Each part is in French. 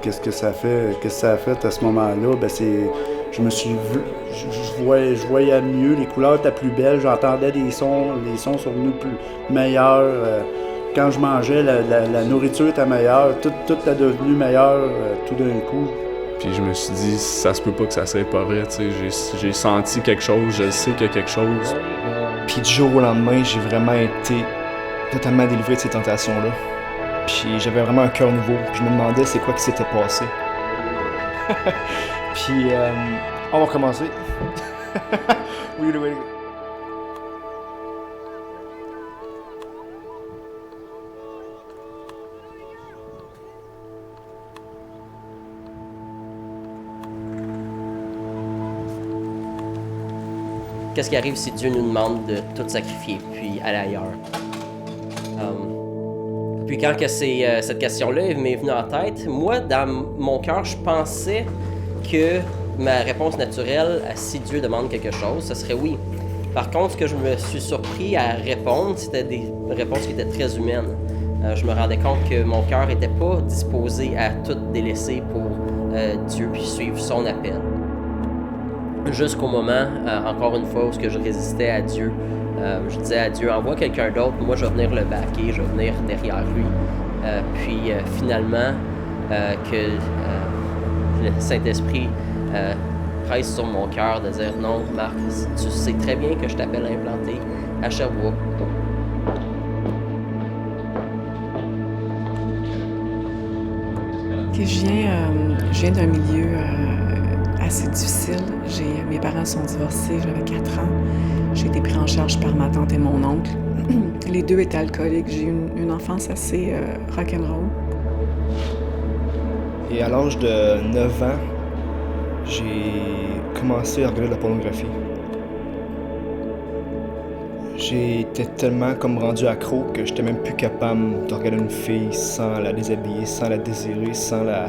qu'est-ce que ça a fait à ce moment-là? Ben je me suis vu, je voyais mieux, les couleurs étaient plus belles, j'entendais des sons, les sons sont venus plus meilleurs. Quand je mangeais, la nourriture était meilleure, tout est devenu meilleur tout d'un coup. Puis je me suis dit, ça se peut pas que ça serait pas vrai, tu sais, j'ai senti quelque chose, je sais qu'il y a quelque chose. Puis du jour au lendemain, j'ai vraiment été totalement délivré de ces tentations-là. Puis j'avais vraiment un cœur nouveau, puis je me demandais c'est quoi qui s'était passé. Puis on va recommencer. Oui. Qu'est-ce qui arrive si Dieu nous demande de tout sacrifier, puis aller ailleurs? Puis quand que cette question-là m'est venue en tête, moi, dans mon cœur, je pensais que ma réponse naturelle à si Dieu demande quelque chose, ce serait oui. Par contre, ce que je me suis surpris à répondre, c'était des réponses qui étaient très humaines. Je me rendais compte que mon cœur n'était pas disposé à tout délaisser pour Dieu puis suivre son appel. Jusqu'au moment, encore une fois, où je résistais à Dieu. Je disais à Dieu, envoie quelqu'un d'autre, moi je vais venir le backer, je vais venir derrière lui. Finalement, que le Saint-Esprit presse sur mon cœur de dire non, Marc, tu sais très bien que je t'appelle implanté à Sherbrooke. Je viens d'un milieu assez difficile. Mes parents sont divorcés, j'avais 4 ans. J'ai été pris en charge par ma tante et mon oncle. Les deux étaient alcooliques. J'ai eu une enfance assez rock'n'roll. Et à l'âge de 9 ans, j'ai commencé à regarder de la pornographie. J'étais tellement comme rendu accro que j'étais même plus capable de regarder une fille sans la déshabiller, sans la désirer, sans la...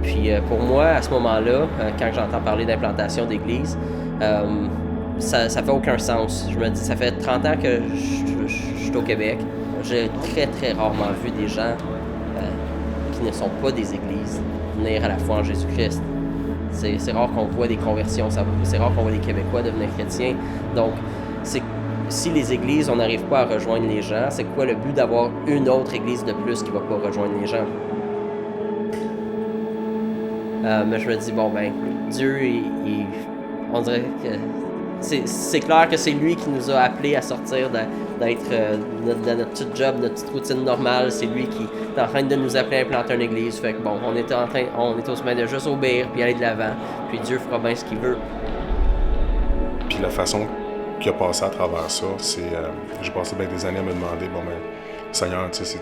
Puis pour moi, à ce moment-là, quand j'entends parler d'implantation d'église, ça fait aucun sens. Je me dis, ça fait 30 ans que je suis au Québec. J'ai très, très rarement vu des gens qui ne sont pas des églises venir à la foi en Jésus-Christ. C'est rare qu'on voit des conversions, c'est rare qu'on voit des Québécois devenir chrétiens. Donc, si les églises, on n'arrive pas à rejoindre les gens, c'est quoi le but d'avoir une autre église de plus qui ne va pas rejoindre les gens? Mais je me dis, bon, ben, Dieu, on dirait que c'est clair que c'est lui qui nous a appelés à sortir d'être dans notre petit job, notre petite routine normale. C'est lui qui est en train de nous appeler à implanter une église. Fait que bon, on est au sommet de juste obéir puis aller de l'avant. Puis Dieu fera bien ce qu'il veut. Puis la façon qu'il a passé à travers ça, c'est... j'ai passé bien des années à me demander, bon ben, Seigneur, tu sais,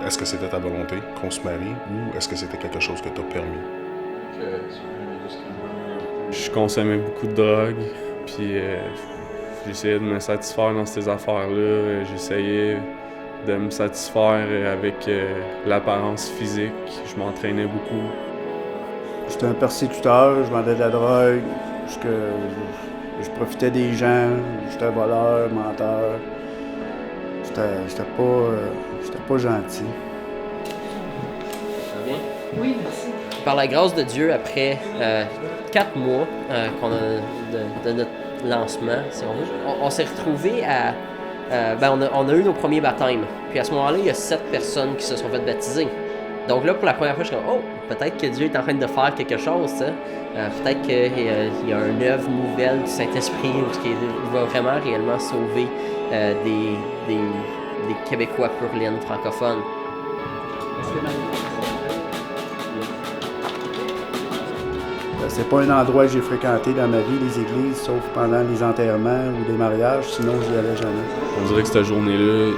est-ce que c'était ta volonté qu'on se marie ou est-ce que c'était quelque chose que tu as permis? Je consommais beaucoup de drogue, puis j'essayais de me satisfaire dans ces affaires-là. J'essayais de me satisfaire avec l'apparence physique. Je m'entraînais beaucoup. J'étais un persécuteur, je vendais de la drogue, je profitais des gens, j'étais voleur, menteur. J'étais pas gentil. Ça va bien? Oui, merci. Par la grâce de Dieu, après 4 mois qu'on a de notre lancement, si on veut, on s'est retrouvés on a eu nos premiers baptêmes. Puis à ce moment-là, il y a 7 personnes qui se sont faites baptiser. Donc là, pour la première fois, je suis comme, oh, peut-être que Dieu est en train de faire quelque chose, ça. Peut-être qu'il y a une œuvre nouvelle du Saint-Esprit qui va vraiment réellement sauver des Québécois purlines francophones. C'est pas un endroit que j'ai fréquenté dans ma vie, les églises, sauf pendant les enterrements ou des mariages, sinon j'y allais jamais. On dirait que cette journée-là,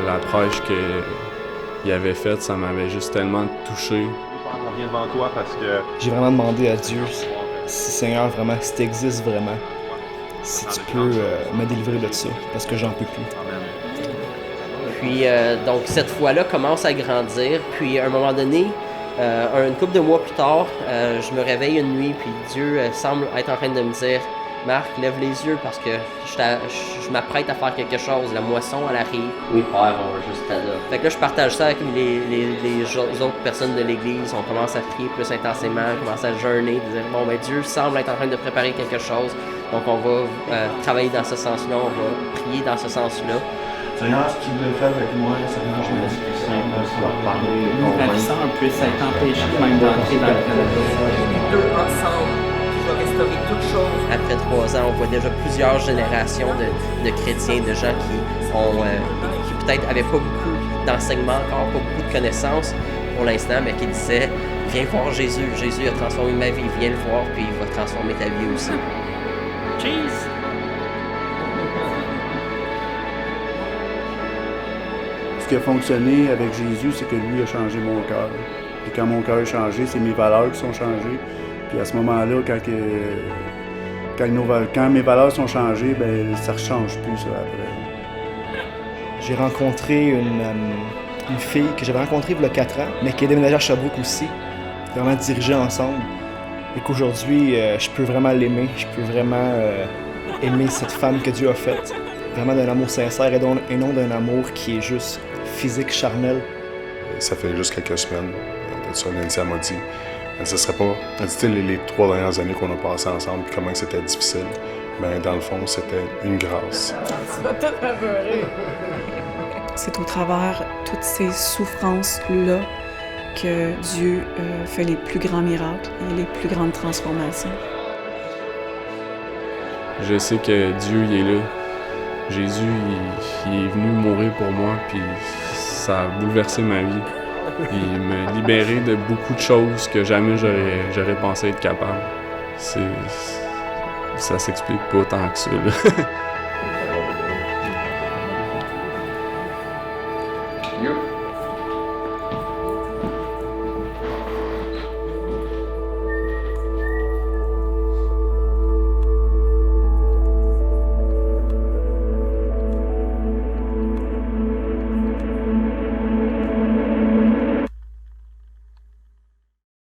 la prêche qu'il avait faite, ça m'avait juste tellement touché. On vient devant toi parce que... J'ai vraiment demandé à Dieu, si Seigneur, vraiment, si tu existes vraiment, si tu peux me délivrer de ça, parce que j'en peux plus. Puis, donc, cette foi-là commence à grandir. Puis, à un moment donné, une couple de mois plus tard, je me réveille une nuit, puis Dieu semble être en train de me dire Marc, lève les yeux parce que je m'apprête à faire quelque chose. La moisson, elle arrive. Oui, père, on va juste là. Fait que là, je partage ça avec les autres personnes de l'Église. On commence à prier plus intensément, on commence à jeûner, dire bon, ben Dieu semble être en train de préparer quelque chose. Donc, on va travailler dans ce sens-là, on va prier dans ce sens-là. Seigneur, ce qu'il veut faire avec moi, Seigneur, je me laisse plus simple, ça va parler. Nous ravissant puisse être empêché même d'entrer dans le Canada. Les deux ensemble, qui va restaurer toutes choses. Après 3 ans, on voit déjà plusieurs générations de chrétiens, de gens qui peut-être n'avaient pas beaucoup d'enseignement encore, pas beaucoup de connaissances pour l'instant, mais qui disaient « Viens voir Jésus, Jésus a transformé ma vie, viens le voir, puis il va transformer ta vie aussi. » Cheese! Ce qui a fonctionné avec Jésus, c'est que lui a changé mon cœur. Puis quand mon cœur a changé, c'est mes valeurs qui sont changées. Puis à ce moment-là, quand mes valeurs sont changées, ben ça ne change plus ça après. J'ai rencontré une fille que j'avais rencontrée il y a 4 ans, mais qui est déménagée à Sherbrooke aussi, vraiment dirigée ensemble. Et qu'aujourd'hui, je peux vraiment l'aimer, je peux vraiment aimer cette femme que Dieu a faite. Vraiment d'un amour sincère et non d'un amour qui est juste physique, charnel. Ça fait juste quelques semaines de ça, Nancy m'a dit, ce serait pas, elle dit, les 3 dernières années qu'on a passées ensemble, puis comment c'était difficile, mais dans le fond, c'était une grâce. Tu vas tout abeurer. C'est au travers toutes ces souffrances-là que Dieu fait les plus grands miracles et les plus grandes transformations. Je sais que Dieu, il est là. Jésus, il est venu mourir pour moi, puis ça a bouleversé ma vie. Il m'a libéré de beaucoup de choses que jamais j'aurais pensé être capable. Ça s'explique pas tant que ça, là.